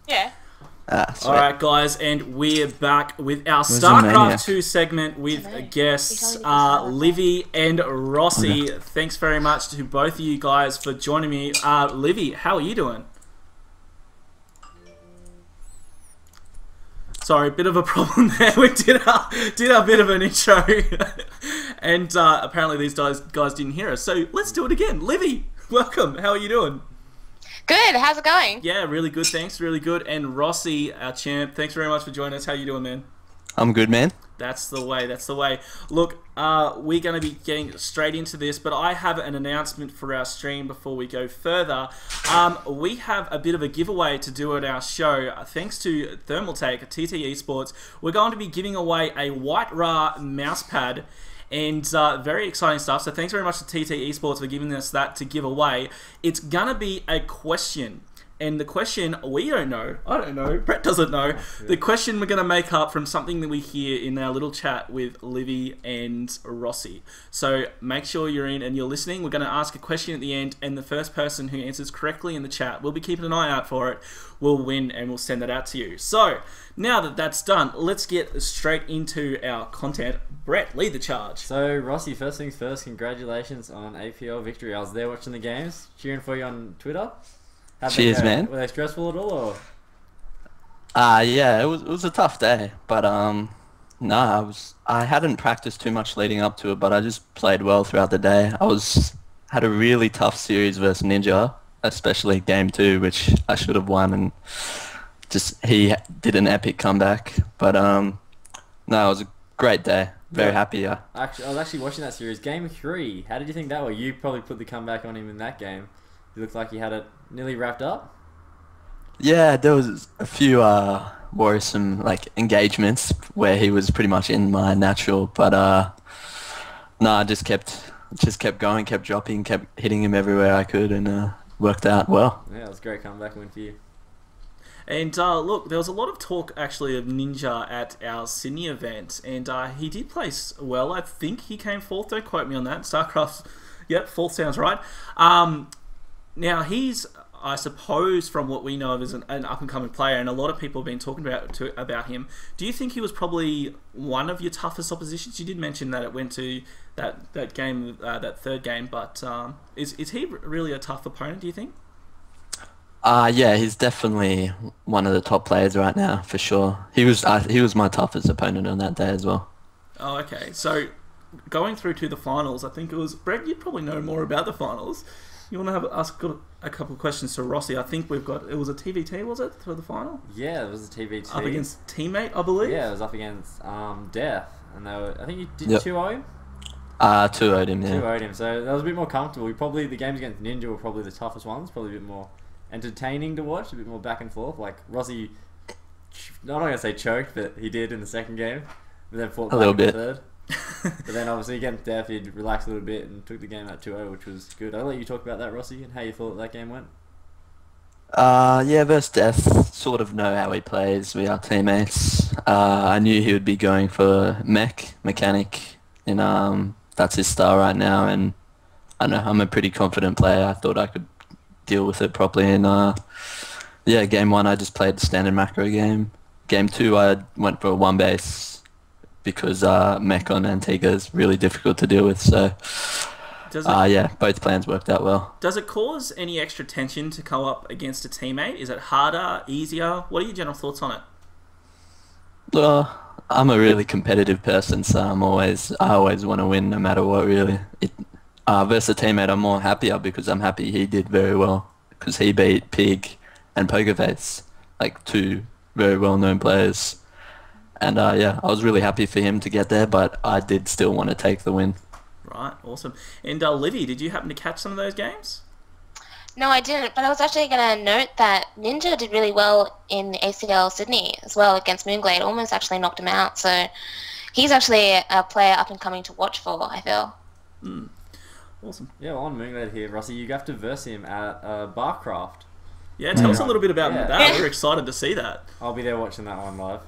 Yeah. All right, guys, and we're back with our Where's the maniac? StarCraft 2 segment with guests Livy and Rossi. Okay. Thanks very much to both of you guys for joining me. Livy, how are you doing? Sorry, bit of a problem there. We did a bit of an intro, and apparently these guys didn't hear us. So let's do it again. Livy, welcome. How are you doing? Good. How's it going? Yeah, really good. Thanks, really good. And Rossi, our champ, thanks very much for joining us. How you doing, man? I'm good, man. That's the way. That's the way. Look, we're going to be getting straight into this, but I have an announcement for our stream before we go further. We have a bit of a giveaway to do at our show. Thanks to Thermaltake, TT Esports, we're going to be giving away a White Ra mouse pad. And very exciting stuff. So thanks very much to TT Esports for giving us that to give away. It's going to be a question. And the question, we don't know. I don't know. Brett doesn't know. The question we're going to make up from something that we hear in our little chat with Livy and Rossi. So make sure you're in and you're listening. We're going to ask a question at the end, and the first person who answers correctly in the chat, we'll be keeping an eye out for it, will win, and we'll send that out to you. So now that that's done, let's get straight into our content. Brett, lead the charge. So, Rossi, first things first, congratulations on APL victory. I was there watching the games, cheering for you on Twitter. How'd they Cheers, go? man. Were they stressful at all, or? Yeah, it was a tough day, but no, I hadn't practiced too much leading up to it, but I just played well throughout the day. Had a really tough series versus Ninja, especially game 2, which I should have won, and just he did an epic comeback. But no, it was a great day. Very happy. Yeah. Actually, I was actually watching that series. Game 3. How did you think that was? You probably put the comeback on him in that game. You looked like you had it nearly wrapped up. Yeah, there was a few worrisome engagements where he was pretty much in my natural, but no, I just kept going, kept dropping, kept hitting him everywhere I could, and worked out well. Yeah, it was a great comeback win for you. And look, there was a lot of talk actually of Ninja at our Sydney event, and he did place well. I think he came 4th. Don't quote me on that. StarCraft, yep, 4th sounds right. Now he's, I suppose, from what we know of, as an up-and-coming player, and a lot of people have been talking about him. Do you think he was probably one of your toughest oppositions? You did mention that it went to that game, that third game, but is he really a tough opponent, do you think? Yeah, he's definitely one of the top players right now, for sure. He was my toughest opponent on that day as well. Oh, okay. So going through to the finals, I think it was Brett. You probably know more about the finals. You want to ask a couple of questions to Rossi? I think it was a TVT, was it, for the final? Yeah, it was a TVT. Up against Teammate, I believe? Yeah, it was up against Death. And I think you did Yep. 2-0 him? 2-0'd him, yeah. 2-0'd him, so that was a bit more comfortable. The games against Ninja were probably the toughest ones, probably a bit more entertaining to watch, a bit more back and forth. Like, Rossi, I'm not going to say choked, but he did in the second game. But then fought A little back in the bit. third. But then obviously against Death, he'd relaxed a little bit and took the game at 2-0, which was good. I'll let you talk about that, Rossi, and how you thought that game went. Yeah, versus Death, sort of know how he plays. We are teammates. I knew he would be going for mechanic, and that's his style right now. And I know I'm a pretty confident player. I thought I could deal with it properly. And yeah, game 1 I just played the standard macro game. Game 2 I went for a 1 base because mech on Antigua is really difficult to deal with. So yeah, both plans worked out well. Does it cause any extra tension to go up against a teammate? Is it harder, easier? What are your general thoughts on it? I'm a really competitive person, so I always want to win no matter what, really. Versus a teammate, I'm more happier because I'm happy he did very well, because he beat Pig and Pokerface, like 2 very well-known players. And yeah, I was really happy for him to get there, but I did still want to take the win. Right, awesome. And Livy, did you happen to catch some of those games? No, I didn't, but I was actually going to note that Ninja did really well in ACL Sydney as well against Moonglade, almost actually knocked him out. So he's actually a player up and coming to watch for, I feel. Awesome. Yeah, well, on Moonglade here, Rossi, you have to verse him at Barcraft. Yeah, tell us a little bit about Yeah. that. We're excited to see that. I'll be there watching that one live.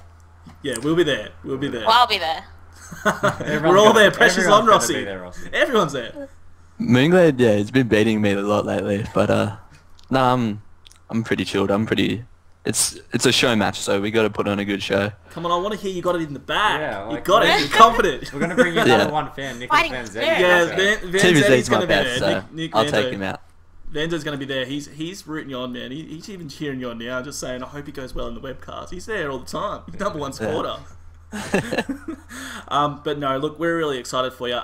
Yeah, we'll be there. We'll be there. Well, I'll be there. We're all there. Pressure's on Everyone's Rossi. gonna be there, Rossi. Everyone's there. Moonglade, yeah, he's been beating me a lot lately, but no, I'm pretty chilled. I'm pretty it's a show match, so we got to put on a good show. Come on, I want to hear you got it in the bag. Yeah, You got it. You're confident. We're gonna bring you another one fan, Nicholas Fighting Van spirit. Zeddy. Yeah, So- Van TVZ's Zetti's going my to be best, there. so Nick I'll Vando. take him out. Vando's going to be there. He's rooting you on, man. He's even cheering you on now. Just saying, I hope he goes well in the webcast. He's there all the time. He's number one supporter. But no, look, we're really excited for you.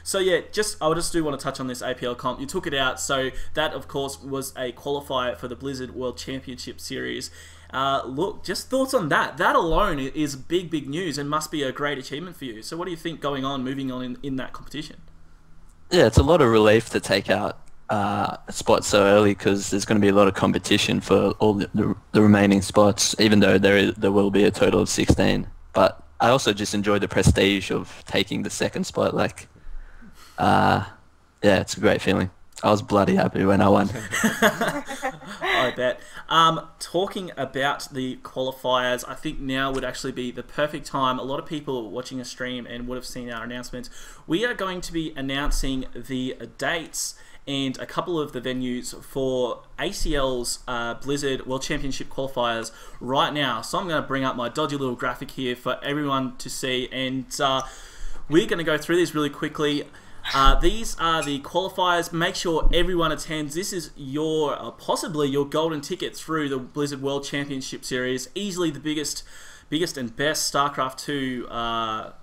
So yeah, I just do want to touch on this APL comp. You took it out, so that of course was a qualifier for the Blizzard World Championship Series. Look, just thoughts on that. That alone is big news and must be a great achievement for you. So what do you think moving on in that competition? Yeah, it's a lot of relief to take out spots so early because there's going to be a lot of competition for all the remaining spots, even though there will be a total of 16. But I also just enjoy the prestige of taking the second spot. Like, yeah, it's a great feeling. I was bloody happy when I won. I bet. Talking about the qualifiers, I think now would actually be the perfect time. A lot of people watching a stream and would have seen our announcements. We are going to be announcing the dates and a couple of the venues for ACL's Blizzard World Championship qualifiers right now. So I'm going to bring up my dodgy little graphic here for everyone to see, and we're going to go through these really quickly. These are the qualifiers. Make sure everyone attends. This is your possibly your golden ticket through the Blizzard World Championship Series. Easily the biggest and best StarCraft 2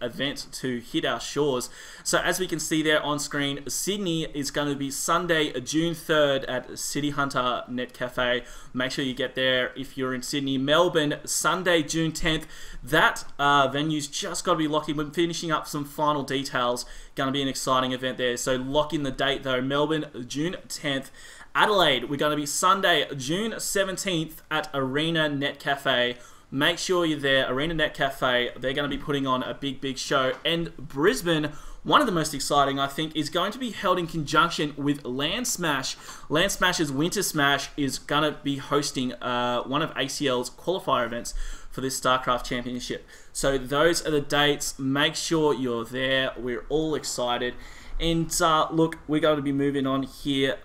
event to hit our shores. So as we can see there on screen, Sydney is going to be Sunday, June 3rd at City Hunter Net Cafe. Make sure you get there if you're in Sydney. Melbourne, Sunday, June 10th. That venue's just got to be locked in. We're finishing up some final details. Going to be an exciting event there. So lock in the date though. Melbourne, June 10th. Adelaide, we're going to be Sunday, June 17th at Arena Net Cafe. Make sure you're there, Arena Net Cafe. They're going to be putting on a big show. And Brisbane, one of the most exciting, I think, is going to be held in conjunction with Land Smash. Land Smash's Winter Smash is going to be hosting one of ACL's qualifier events for this StarCraft Championship. So those are the dates. Make sure you're there. We're all excited. And look, we're going to be moving on here.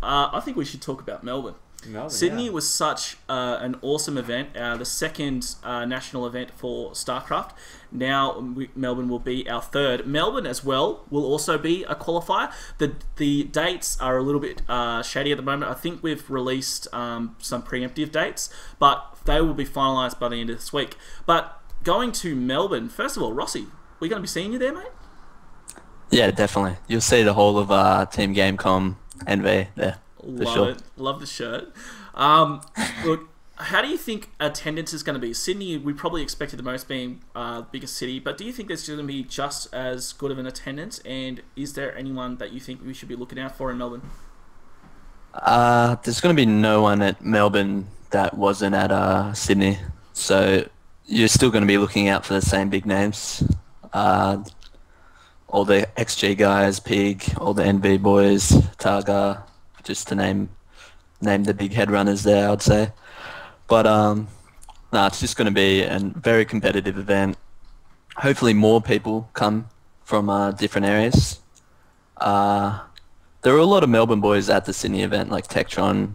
I think we should talk about Melbourne. Sydney was such an awesome event, the second national event for StarCraft. Now Melbourne will be our third. Melbourne as well will also be a qualifier. The dates are a little bit shady at the moment. I think we've released some preemptive dates, but they will be finalised by the end of this week. But going to Melbourne, first of all, Rossi, we're going to be seeing you there, mate? Yeah, definitely. You'll see the whole of Team Gamecom NV there. Love sure. it. Love the shirt. Look, how do you think attendance is going to be? Sydney, we probably expected the most being biggest city, but do you think there's going to be just as good of an attendance? And is there anyone that you think we should be looking out for in Melbourne? There's going to be no one at Melbourne that wasn't at Sydney, so you're still going to be looking out for the same big names. All the XG guys, Pig, all the NV boys, Targa, just to name the big headrunners there, I'd say. But it's just going to be a very competitive event. Hopefully more people come from different areas. There are a lot of Melbourne boys at the Sydney event, like Tektron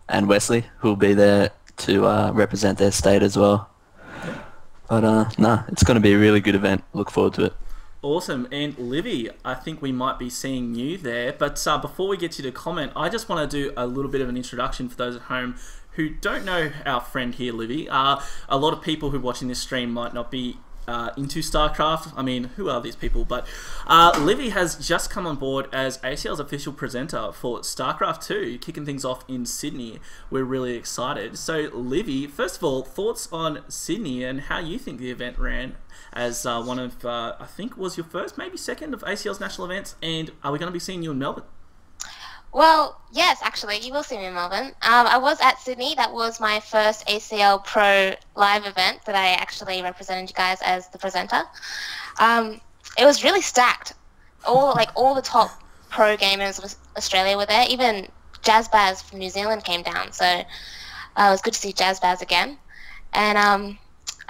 and Wesley, who will be there to represent their state as well. But it's going to be a really good event. Look forward to it. Awesome. And Livy, I think we might be seeing you there. But before we get you to comment, I just want to do a little bit of an introduction for those at home who don't know our friend here, Livy. A lot of people who are watching this stream might not be into StarCraft. I mean, who are these people? But Livy has just come on board as ACL's official presenter for StarCraft 2, kicking things off in Sydney. We're really excited. So, Livy, first of all, thoughts on Sydney and how you think the event ran as one of, I think, was your first, maybe second of ACL's national events, and are we going to be seeing you in Melbourne? Well, yes, actually, you will see me in Melbourne. I was at Sydney. That was my first ACL Pro live event that I actually represented you guys as the presenter. It was really stacked. All the top pro gamers of Australia were there. Even Jazzbaz from New Zealand came down, so it was good to see Jazzbaz again. And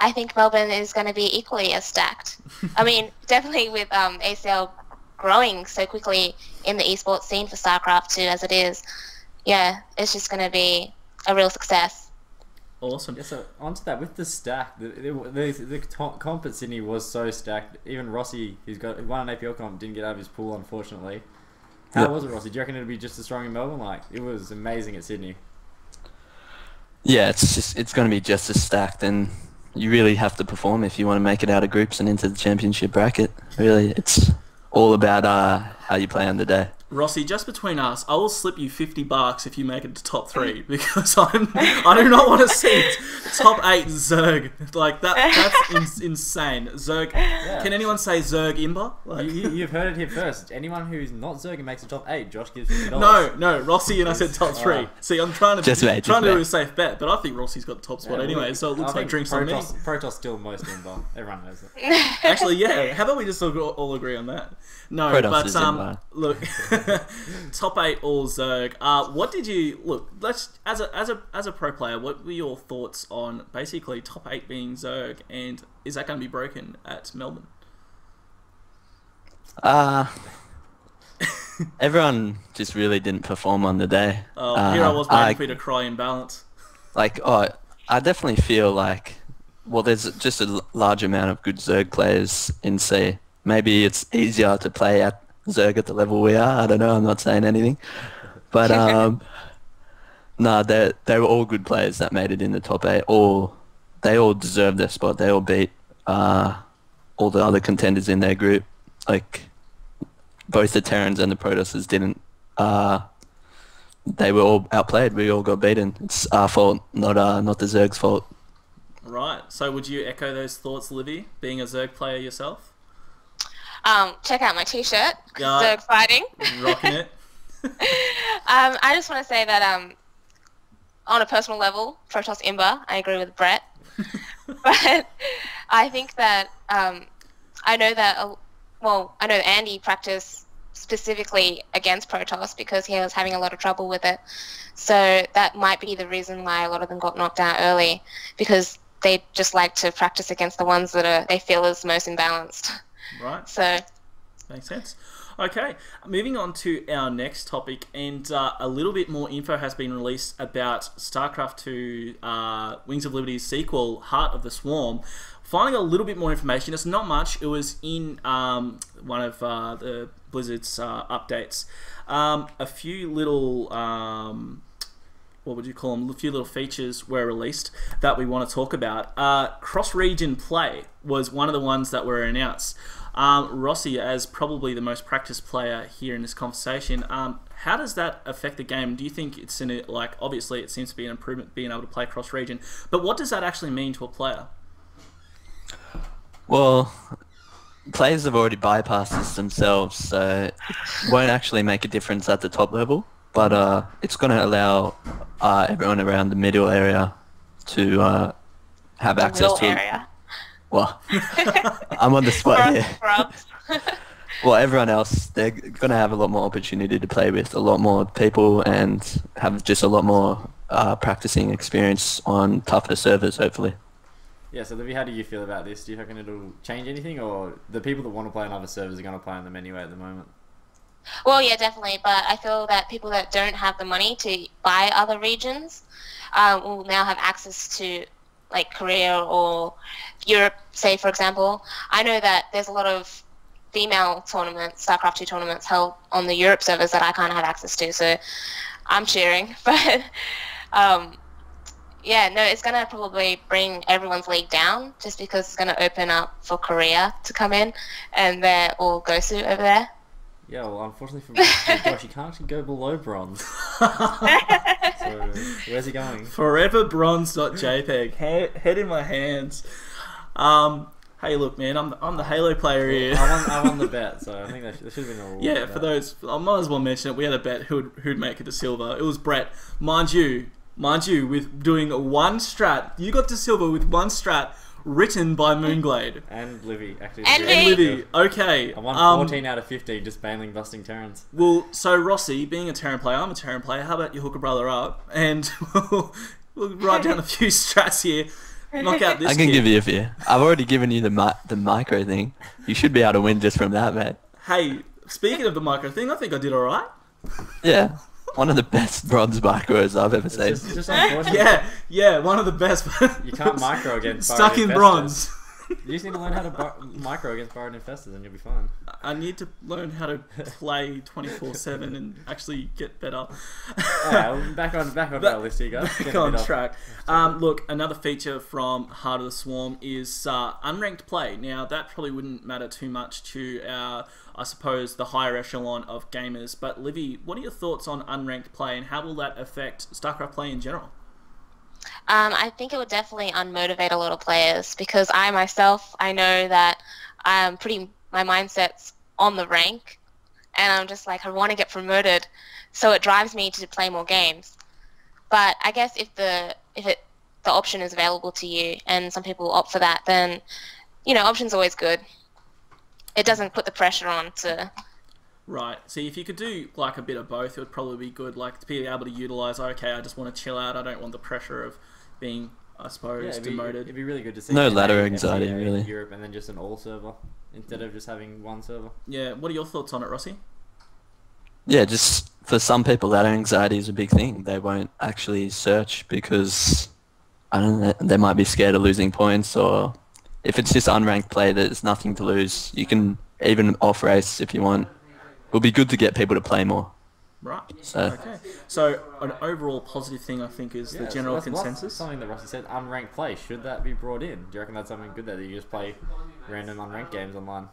I think Melbourne is going to be equally as stacked. I mean, definitely with ACL growing so quickly in the esports scene for StarCraft 2 as it is, yeah, it's just going to be a real success. Awesome. Yeah, so onto that, with the stack, the comp at Sydney was so stacked. Even Rossi, who won an APL comp, didn't get out of his pool, unfortunately. How was it, Rossi? Do you reckon it'd be just as strong in Melbourne? Like, it was amazing at Sydney. Yeah, it's going to be just as stacked, and you really have to perform if you want to make it out of groups and into the championship bracket. Really, it's all about how you play on the day. Rossi, just between us, I will slip you $50 if you make it to top 3 because I do not want to see top 8 Zerg. Like that's insane. Zerg. Yeah. Can anyone say Zerg Imba? Like, You've heard it here first. Anyone who's not Zerg and makes the top 8, Josh gives $50. no, Rossi and I said top 3. See, I'm trying to do a safe bet, but I think Rossi's got the top spot anyway, so it looks like drinks on me. Protoss still most Imba. Everyone knows it. Actually, yeah. How about we just all agree on that? No, Protoss is Imba. Look, top 8 all Zerg. What did you look? Let's as a pro player. What were your thoughts on basically top 8 being Zerg, and is that going to be broken at Melbourne? Everyone just really didn't perform on the day. Here I was waiting for you to cry in balance. I definitely feel like, well, there's just a large amount of good Zerg players in C. Maybe it's easier to play at Zerg at the level we are. I don't know. I'm not saying anything, but they were all good players that made it in the top 8. They all deserved their spot. They all beat all the other contenders in their group. Like both the Terrans and the Protosses didn't. They were all outplayed. We all got beaten. It's our fault, not the Zerg's fault. Right. So would you echo those thoughts, Livy, being a Zerg player yourself? Check out my t-shirt, Yeah. Zerg Fighting. Rocking it. I just want to say that on a personal level, Protoss Imba, I agree with Brett. But I think that I know Andy practiced specifically against Protoss because he was having a lot of trouble with it. So that might be the reason why a lot of them got knocked out early, because they just like to practice against the ones that they feel is most imbalanced. Right. So makes sense. Okay, moving on to our next topic, and a little bit more info has been released about StarCraft 2 Wings of Liberty's sequel, Heart of the Swarm. Finding a little bit more information. It's not much. It was in one of the Blizzard's updates. A few little what would you call them? A few little features were released that we want to talk about. Cross-region play was one of the ones that were announced. Rossi, as probably the most practiced player here in this conversation, how does that affect the game? Do you think it's in it? Like, obviously, it seems to be an improvement being able to play cross-region, but what does that actually mean to a player? Well, players have already bypassed this themselves, so it won't actually make a difference at the top level. But it's going to allow everyone around the middle area to have access to. Area. Well, I'm on the spot here. Scrubs. Well, everyone else, they're going to have a lot more opportunity to play with a lot more people and have just a lot more practicing experience on tougher servers, hopefully. Yeah, so Livy, how do you feel about this? Do you reckon it'll change anything, or the people that want to play on other servers are going to play on them anyway at the moment? Well, yeah, definitely. But I feel that people that don't have the money to buy other regions will now have access to, like, Korea or Europe, say, for example. I know that there's a lot of female tournaments, StarCraft 2 tournaments, held on the Europe servers that I can't have access to, so I'm cheering. But, yeah, no, it's going to probably bring everyone's league down, just because it's going to open up for Korea to come in, and they're all Gosu over there. Yeah, well, unfortunately for Josh, you can't actually go below bronze. So, where's he going? Foreverbronze.jpg. Head in my hands. Hey, look, man, I'm the Halo player here. I won the bet, so I think there should have been a reward. Yeah, for for that. those, I might as well mention it. We had a bet who'd make it to silver. It was Brett. Mind you, with doing one strat, you got to silver with one strat written by Moonglade. And Livy, actually. And Livy. me. Livy, okay. I won 14 out of 15 just bailing busting Terrans. Well, so Rossi, being a Terran player, I'm a Terran player. How about you hook a brother up and we'll write down a few strats here. Knock out this I can kid. give you a few. I've already given you the micro thing. You should be able to win just from that, mate. Hey, speaking of the micro thing, I think I did alright. Yeah. one of the best bronze micros I've ever seen. It's just unfortunate. Yeah, one of the best. You can't micro against Stuck burrowed in infestors. bronze. You just need to learn how to micro against burrowed infestors and you'll be fine. I need to learn how to play 24/7 and actually get better. Alright, well, back on our list here, guys. Back on track. Look, another feature from Heart of the Swarm is unranked play. Now, that probably wouldn't matter too much to our, I suppose, the higher echelon of gamers. But Livy, what are your thoughts on unranked play and how will that affect StarCraft play in general? I think it would definitely unmotivate a lot of players because I myself, I know that my mindset's on the rank and I'm just like, I want to get promoted, so it drives me to play more games. But I guess if the option is available to you and some people opt for that, then, option's always good. It doesn't put the pressure on to... Right. See, if you could do like a bit of both, it would probably be good. Like to be able to utilize, okay, I just want to chill out. I don't want the pressure of being, I suppose, demoted. It'd be really good to see No an ladder FBA anxiety, in really. Europe and then just an all server instead of just having one server. Yeah. What are your thoughts on it, Rossi? Yeah, just for some people, ladder anxiety is a big thing. They won't actually search because, I don't know, they might be scared of losing points, or if it's just unranked play, there's nothing to lose. You can even off race if you want. It'll be good to get people to play more. Right. So. Okay. So an overall positive thing, I think, is the general that's consensus. something that Rossi said, unranked play. Should that be brought in? Do you reckon that's something good that you just play random unranked games online?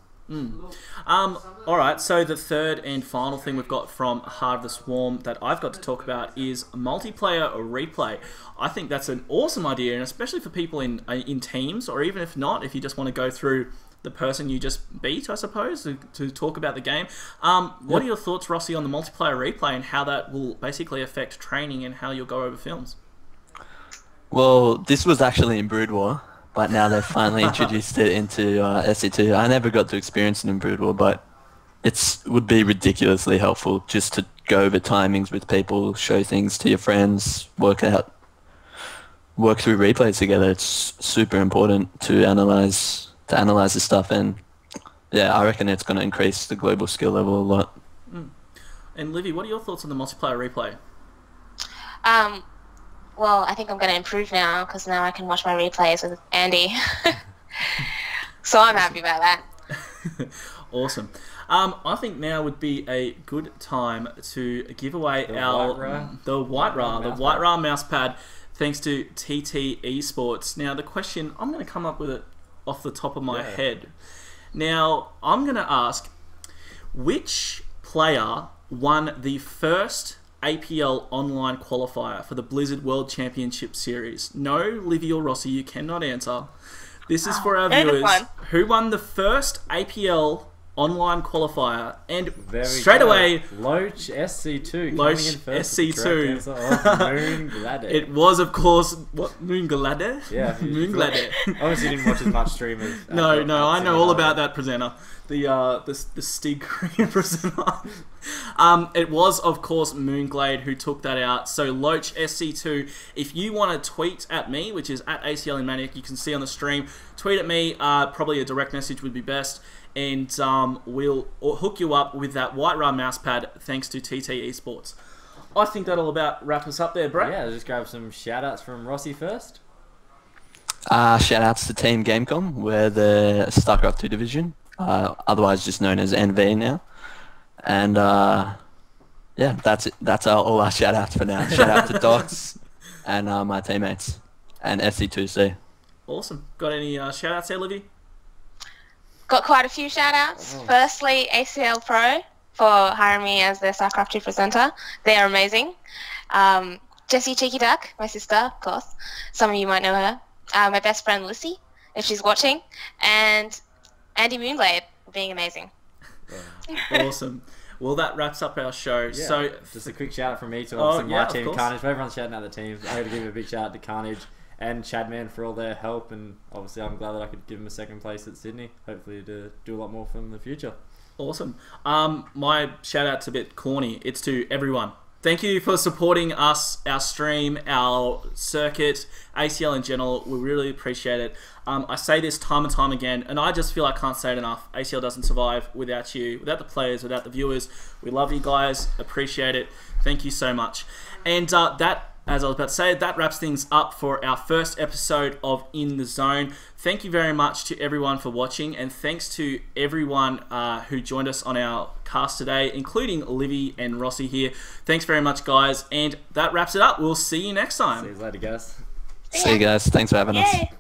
All right. So the third and final thing we've got from Heart of the Swarm that I've got to talk about is multiplayer or replay. I think that's an awesome idea, and especially for people in teams, or even if not, if you just want to go through the person you just beat, I suppose, to talk about the game. What are your thoughts, Rossi, on the multiplayer replay and how that will basically affect training and how you'll go over films? Well, this was actually in Brood War, but now they've finally introduced it into SC2. I never got to experience it in Brood War, but it would be ridiculously helpful just to go over timings with people, show things to your friends, work through replays together. It's super important to analyze the stuff, and yeah, I reckon it's going to increase the global skill level a lot. And Livy, what are your thoughts on the multiplayer replay? Well, I think I'm going to improve now because now I can watch my replays with Andy. So I'm happy about that. Awesome. I think now would be a good time to give away the White Ra mouse pad, thanks to TT Esports. Now the question, I'm going to come up with it off the top of my head. Now I'm going to ask, which player won the first APL online qualifier for the Blizzard World Championship Series? No, Livy or Rossi, you cannot answer. This is for our viewers. Who won the first APL online qualifier? And straight away, Loach SC2. Loach coming in first SC2. Moonglade. It was, of course, what, Moonglade? Yeah. Moonglade. Obviously, you didn't watch as much stream as... No, I know all about that presenter. The Stig Korean presenter. It was, of course, Moonglade who took that out. So Loach SC2, if you want to tweet at me, which is at ACL in Maniac, you can see on the stream, tweet at me. Probably a direct message would be best. And we'll hook you up with that White Ra mousepad thanks to TT Esports. I think that'll about wrap us up there, Brett. Yeah, just grab some shout-outs from Rossi first. Shout-outs to Team Gamecom. We're the StarCraft 2 division, otherwise just known as NV now. And yeah, that's it. That's all our shout-outs for now. Shout-out to Docs and my teammates and SC2C. Awesome. Got any shout-outs there, Livy? Got quite a few shout-outs. Firstly, ACL Pro for hiring me as their StarCraft 2 presenter. They are amazing. Jessie Cheeky Duck, my sister, of course. Some of you might know her. My best friend, Lissy, if she's watching. And Andy Moonglade, being amazing. Awesome. Well, that wraps up our show. Yeah. So, just a quick shout-out from me to obviously my team, course. Carnage. Everyone's shouting out the teams. I got to give a big shout-out to Carnage and Chadman for all their help, and obviously I'm glad that I could give them a second place at Sydney. Hopefully to do a lot more for them in the future. Awesome. My shout out's a bit corny. It's to everyone. Thank you for supporting us, our stream, our circuit, ACL in general. We really appreciate it. I say this time and time again, and I just feel I can't say it enough. ACL doesn't survive without you, without the players, without the viewers. We love you guys. Appreciate it. Thank you so much. And that, as I was about to say, that wraps things up for our first episode of In the Zone. Thank you very much to everyone for watching, and thanks to everyone who joined us on our cast today, including Livy and Rossi here. Thanks very much, guys, and that wraps it up. We'll see you next time. See you later, guys. See you guys. Thanks for having us. Yay.